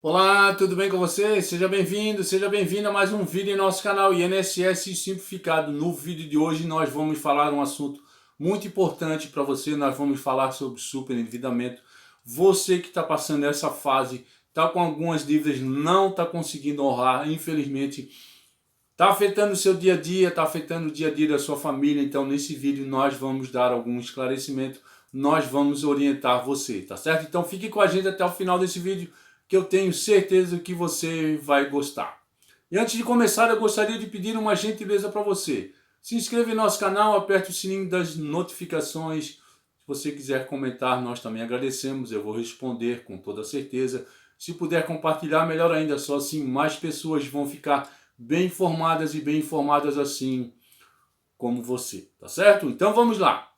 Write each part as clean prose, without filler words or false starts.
Olá, tudo bem com você? Seja bem-vindo, seja bem-vinda a mais um vídeo em nosso canal INSS Simplificado. No vídeo de hoje nós vamos falar um assunto muito importante para você. Nós vamos falar sobre superendividamento. Você que está passando essa fase, está com algumas dívidas, não está conseguindo honrar, infelizmente, está afetando o seu dia a dia, está afetando o dia a dia da sua família. Então nesse vídeo nós vamos dar algum esclarecimento, nós vamos orientar você, tá certo? Então fique com a gente até o final desse vídeo, que eu tenho certeza que você vai gostar. E antes de começar, eu gostaria de pedir uma gentileza para você. Se inscreva em nosso canal, aperte o sininho das notificações. Se você quiser comentar, nós também agradecemos, eu vou responder com toda certeza. Se puder compartilhar, melhor ainda, só assim mais pessoas vão ficar bem informadas e bem informadas assim como você, tá certo? Então vamos lá.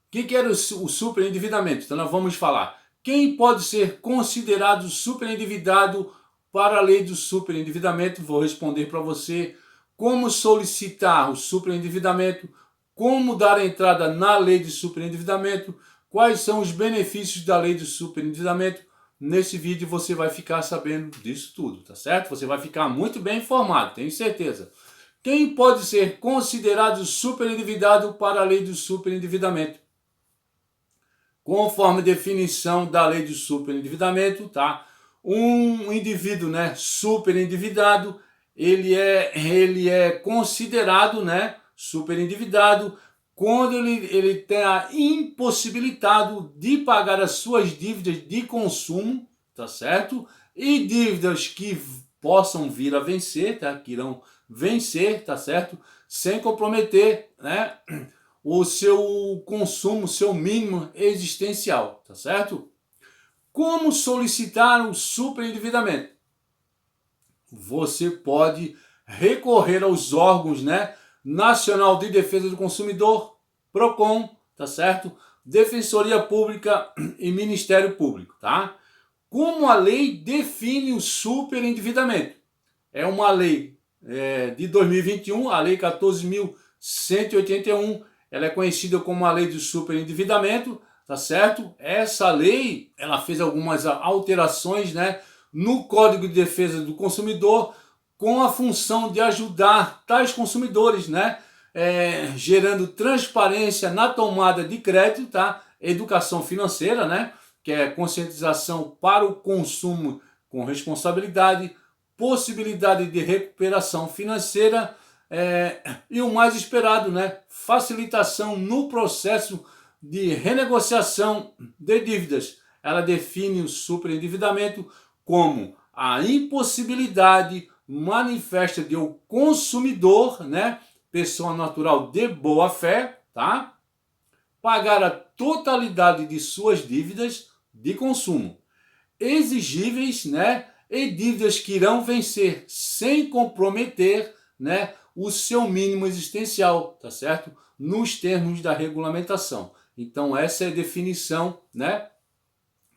O que era o superendividamento? Então nós vamos falar. Quem pode ser considerado superendividado para a lei do superendividamento? Vou responder para você. Como solicitar o superendividamento? Como dar entrada na lei de superendividamento? Quais são os benefícios da lei do superendividamento? Nesse vídeo você vai ficar sabendo disso tudo, tá certo? Você vai ficar muito bem informado, tenho certeza. Quem pode ser considerado superendividado para a lei do superendividamento? Conforme definição da lei de superendividamento, tá? Um indivíduo, né, superendividado, ele é considerado, né, superendividado quando ele tenha impossibilitado de pagar as suas dívidas de consumo, tá certo? E dívidas que possam vir a vencer, tá? Que irão vencer, tá certo? Sem comprometer, né, o seu consumo, o seu mínimo existencial, tá certo? Como solicitar o superendividamento? Você pode recorrer aos órgãos, né, Nacional de Defesa do Consumidor, PROCON, tá certo? Defensoria Pública e Ministério Público, tá? Como a lei define o superendividamento? É uma lei de 2021, a lei 14.181, ela é conhecida como a lei do superendividamento, tá certo? Essa lei, ela fez algumas alterações, né, no Código de Defesa do Consumidor, com a função de ajudar tais consumidores, né, gerando transparência na tomada de crédito, tá? Educação financeira, né, que é conscientização para o consumo com responsabilidade, possibilidade de recuperação financeira, e o mais esperado, né, facilitação no processo de renegociação de dívidas. Ela define o superendividamento como a impossibilidade manifesta de o consumidor, né, pessoa natural de boa fé, tá, pagar a totalidade de suas dívidas de consumo exigíveis, né, e dívidas que irão vencer sem comprometer, né, o seu mínimo existencial, tá certo? Nos termos da regulamentação. Então essa é a definição, né,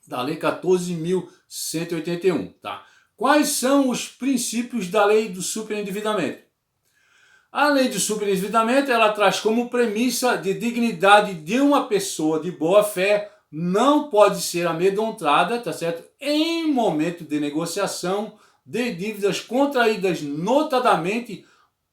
da lei 14.181, tá? Quais são os princípios da lei do superendividamento? A lei do superendividamento, ela traz como premissa de dignidade de uma pessoa de boa fé, não pode ser amedrontada, tá certo? Em momento de negociação de dívidas contraídas, notadamente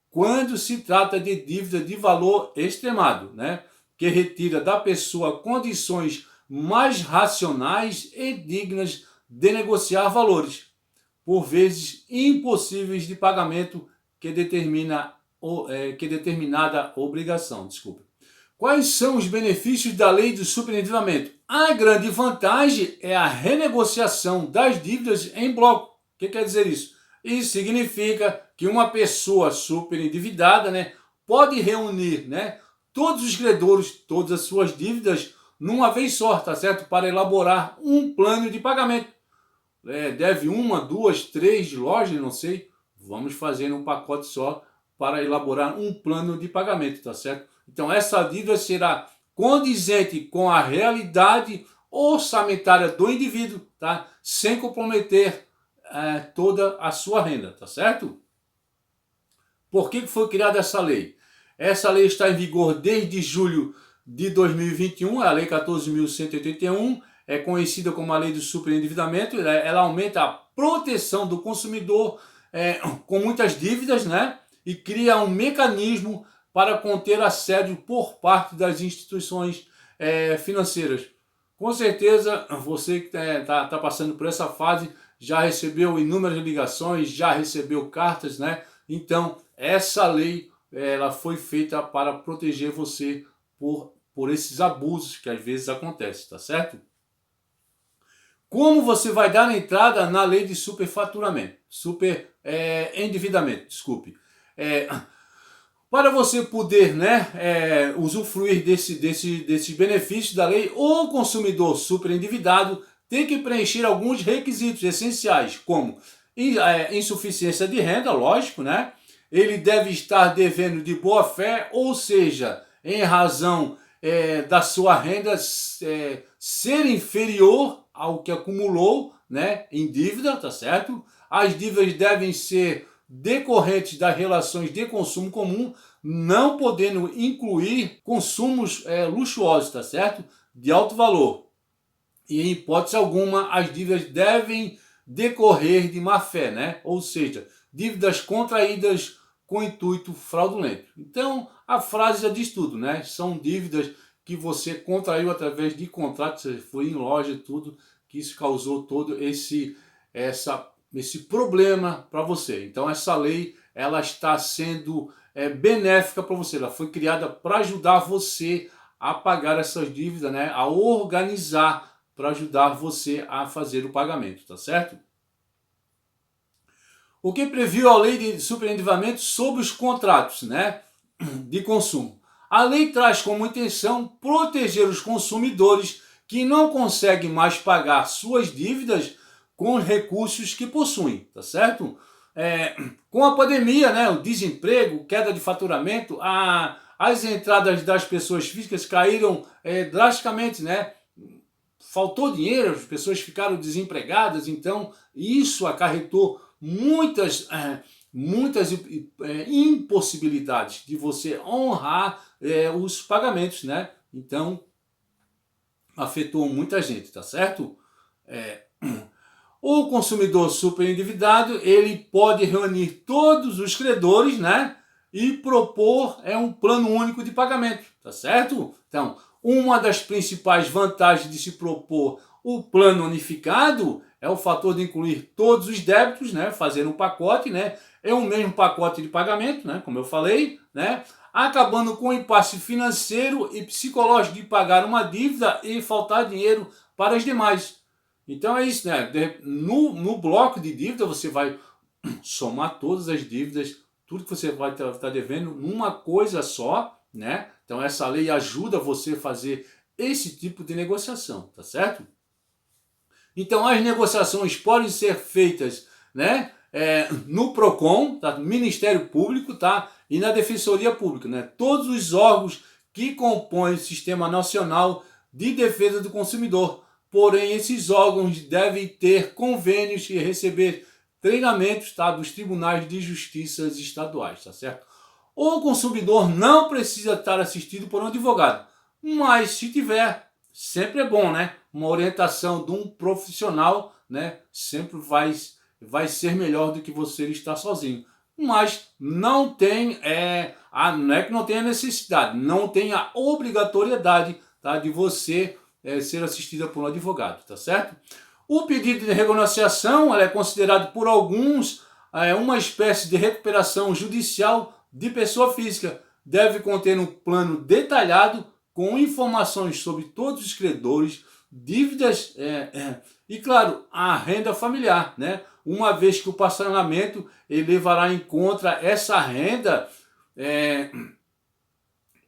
quando se trata de dívida de valor extremado, né? Que retira da pessoa condições mais racionais e dignas de negociar valores, por vezes impossíveis de pagamento que determinada obrigação. Desculpa. Quais são os benefícios da lei do superendividamento? A grande vantagem é a renegociação das dívidas em bloco. O que quer dizer isso? Isso significa que uma pessoa superendividada, né, pode reunir, né, todos os credores, todas as suas dívidas numa vez só, tá certo? Para elaborar um plano de pagamento. Deve uma, duas, três lojas, não sei. Vamos fazer um pacote só para elaborar um plano de pagamento, tá certo? Então essa dívida será condizente com a realidade orçamentária do indivíduo, tá? Sem comprometer toda a sua renda, tá certo? Por que foi criada essa lei? Essa lei está em vigor desde julho de 2021, a lei 14.181. é conhecida como a lei do superendividamento. Ela aumenta a proteção do consumidor com muitas dívidas, né? E cria um mecanismo para conter assédio por parte das instituições financeiras. Com certeza, você que está passando por essa fase já recebeu inúmeras ligações, já recebeu cartas, né? Então, essa lei ela foi feita para proteger você por esses abusos que às vezes acontecem, tá certo? Como você vai dar entrada na lei de superfaturamento, endividamento, desculpe. Para você poder, né, usufruir desses benefícios da lei, o consumidor superendividado tem que preencher alguns requisitos essenciais, como insuficiência de renda, lógico, né? Ele deve estar devendo de boa fé, ou seja, em razão da sua renda ser inferior ao que acumulou, né, em dívida, tá certo? As dívidas devem ser decorrentes das relações de consumo comum, não podendo incluir consumos luxuosos, tá certo? De alto valor. E em hipótese alguma, as dívidas devem decorrer de má fé, né? Ou seja, dívidas contraídas com intuito fraudulento. Então, a frase já diz tudo, né? São dívidas que você contraiu através de contratos, você foi em loja e tudo, que isso causou todo esse problema para você. Então, essa lei, ela está sendo benéfica para você. Ela foi criada para ajudar você a pagar essas dívidas, né? A organizar, para ajudar você a fazer o pagamento, tá certo? O que previu a lei de superendividamento sobre os contratos, né, de consumo? A lei traz como intenção proteger os consumidores que não conseguem mais pagar suas dívidas com os recursos que possuem, tá certo? Com a pandemia, né, o desemprego, queda de faturamento, as entradas das pessoas físicas caíram drasticamente, né? Faltou dinheiro, as pessoas ficaram desempregadas, então isso acarretou muitas impossibilidades de você honrar os pagamentos, né? Então afetou muita gente, tá certo? O consumidor superendividado, ele pode reunir todos os credores, né? E propor um plano único de pagamento, tá certo? Então, uma das principais vantagens de se propor o plano unificado é o fator de incluir todos os débitos, né? Fazer um pacote, né? É o mesmo pacote de pagamento, né? Como eu falei, né? Acabando com o impasse financeiro e psicológico de pagar uma dívida e faltar dinheiro para as demais. Então é isso, né? No bloco de dívida você vai somar todas as dívidas, tudo que você vai estar devendo numa coisa só, né? Então essa lei ajuda você a fazer esse tipo de negociação, tá certo? Então as negociações podem ser feitas, né? No PROCON, tá? No Ministério Público, tá? E na Defensoria Pública, né? Todos os órgãos que compõem o Sistema Nacional de Defesa do Consumidor. Porém, esses órgãos devem ter convênios e receber treinamentos, tá, dos tribunais de justiça estaduais, tá certo? O consumidor não precisa estar assistido por um advogado, mas se tiver, sempre é bom, né? Uma orientação de um profissional, né? Sempre vai ser melhor do que você estar sozinho. Mas não tem, não é que não tenha necessidade, não tem a obrigatoriedade, tá, de você ser assistida por um advogado, tá certo? O pedido de renegociação é considerado por alguns uma espécie de recuperação judicial de pessoa física. Deve conter um plano detalhado com informações sobre todos os credores, dívidas e, claro, a renda familiar, né? Uma vez que o parcelamento ele levará em conta essa renda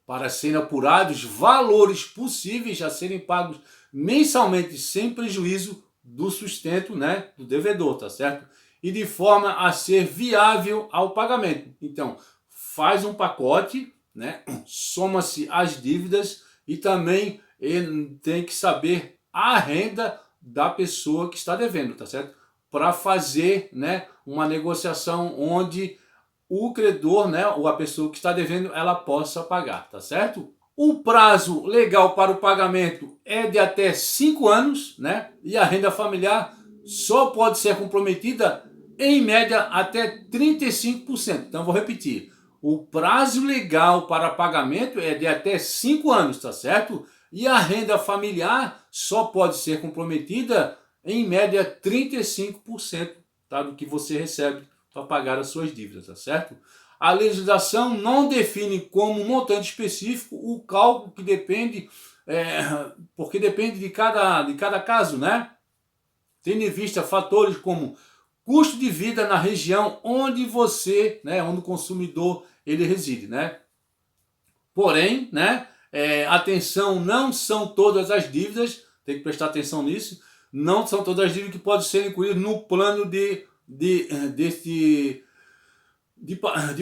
para serem apurados valores possíveis a serem pagos mensalmente sem prejuízo do sustento, né, do devedor, tá certo? E de forma a ser viável ao pagamento. Então, faz um pacote, né, soma-se as dívidas e também tem que saber a renda da pessoa que está devendo, tá certo? Para fazer, né, uma negociação onde o credor, né, ou a pessoa que está devendo, ela possa pagar, tá certo? O prazo legal para o pagamento é de até 5 anos, né? E a renda familiar só pode ser comprometida em média até 35%. Então vou repetir. O prazo legal para pagamento é de até 5 anos, tá certo? E a renda familiar só pode ser comprometida em média 35%, tá, do que você recebe para pagar as suas dívidas, tá certo? A legislação não define como montante específico o cálculo que depende, porque depende de cada caso, né? Tendo em vista fatores como custo de vida na região onde você, né, onde o consumidor ele reside, né? Porém, né, atenção, não são todas as dívidas, tem que prestar atenção nisso, não são todas as dívidas que podem ser incluídas no plano de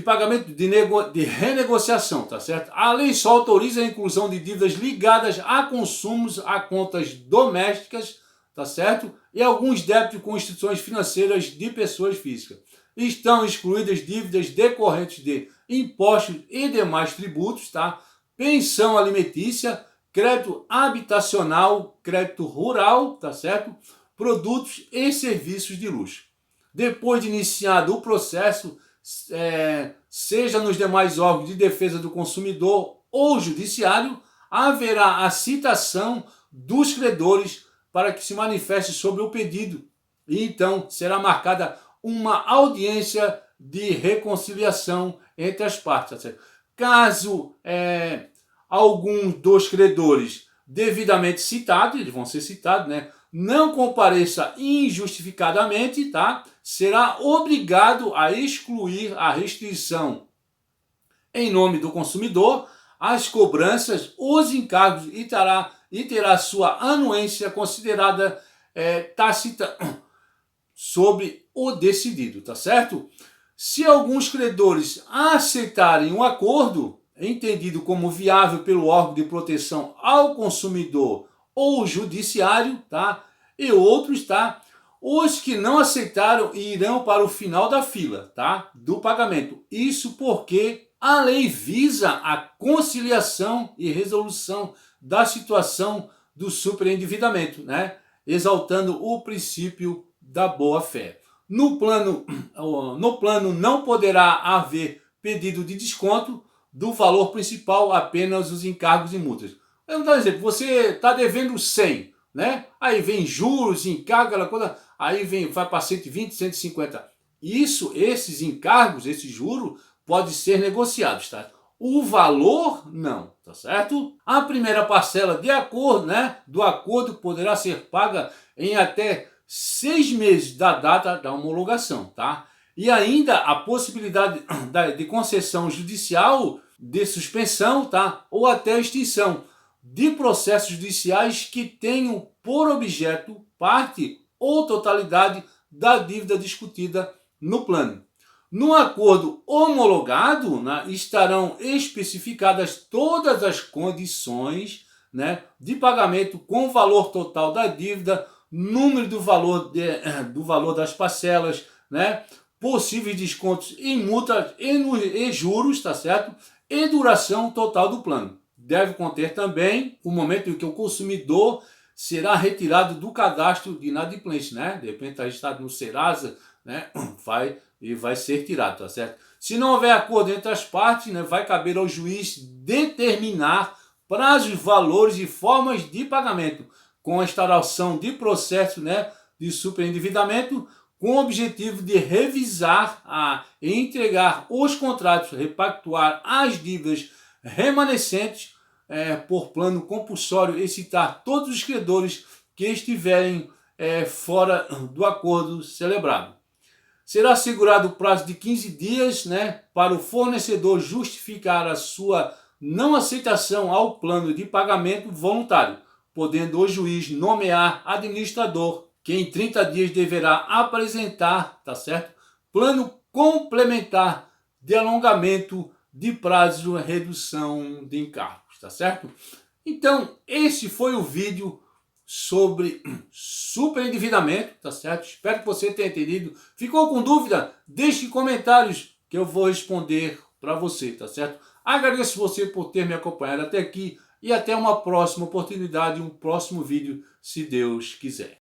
pagamento de renegociação, tá certo? A lei só autoriza a inclusão de dívidas ligadas a consumos, a contas domésticas, tá certo? E alguns débitos com instituições financeiras de pessoas físicas. Estão excluídas dívidas decorrentes de impostos e demais tributos, tá? Pensão alimentícia, crédito habitacional, crédito rural, tá certo? Produtos e serviços de luxo. Depois de iniciado o processo, seja nos demais órgãos de defesa do consumidor ou judiciário, haverá a citação dos credores para que se manifeste sobre o pedido. E então será marcada uma audiência de reconciliação entre as partes. Tá certo? Caso algum dos credores devidamente citados, eles vão ser citados, né, não compareça injustificadamente, tá, será obrigado a excluir a restrição em nome do consumidor, as cobranças, os encargos e terá sua anuência considerada tácita sobre o decidido, tá certo? Se alguns credores aceitarem um acordo entendido como viável pelo órgão de proteção ao consumidor ou judiciário, tá? E outros, tá? Os que não aceitaram irão para o final da fila, tá? Do pagamento. Isso porque a lei visa a conciliação e resolução da situação do superendividamento, né? Exaltando o princípio da boa-fé. No plano não poderá haver pedido de desconto do valor principal, apenas os encargos e multas. Eu vou dar um exemplo, você está devendo 100, né? Aí vem juros, encargos, aquela coisa, aí vai para 120, 150. Esses encargos, esse juro, pode ser negociados, tá? O valor, não, tá certo? A primeira parcela de acordo, né, do acordo poderá ser paga em até 6 meses da data da homologação, tá? E ainda a possibilidade de concessão judicial, de suspensão, tá? Ou até extinção de processos judiciais que tenham por objeto parte ou totalidade da dívida discutida no plano. No acordo homologado, né, estarão especificadas todas as condições, né, de pagamento com valor total da dívida, número do valor das parcelas, né, possíveis descontos em multas e juros, tá certo? E duração total do plano. Deve conter também o momento em que o consumidor será retirado do cadastro de inadimplência, né? De repente está registrado no Serasa, né? Vai ser tirado, tá certo? Se não houver acordo entre as partes, né, vai caber ao juiz determinar prazos, valores e formas de pagamento, com a instauração de processo, né, de superendividamento, com o objetivo de revisar e entregar os contratos, repactuar as dívidas remanescentes por plano compulsório e citar todos os credores que estiverem fora do acordo celebrado. Será assegurado o prazo de 15 dias, né, para o fornecedor justificar a sua não aceitação ao plano de pagamento voluntário, podendo o juiz nomear administrador, que em 30 dias deverá apresentar, tá certo, plano complementar de alongamento de prazo e redução de encargos, tá certo? Então, esse foi o vídeo sobre superendividamento, tá certo? Espero que você tenha entendido. Ficou com dúvida? Deixe comentários que eu vou responder para você, tá certo? Agradeço você por ter me acompanhado até aqui e até uma próxima oportunidade, um próximo vídeo, se Deus quiser.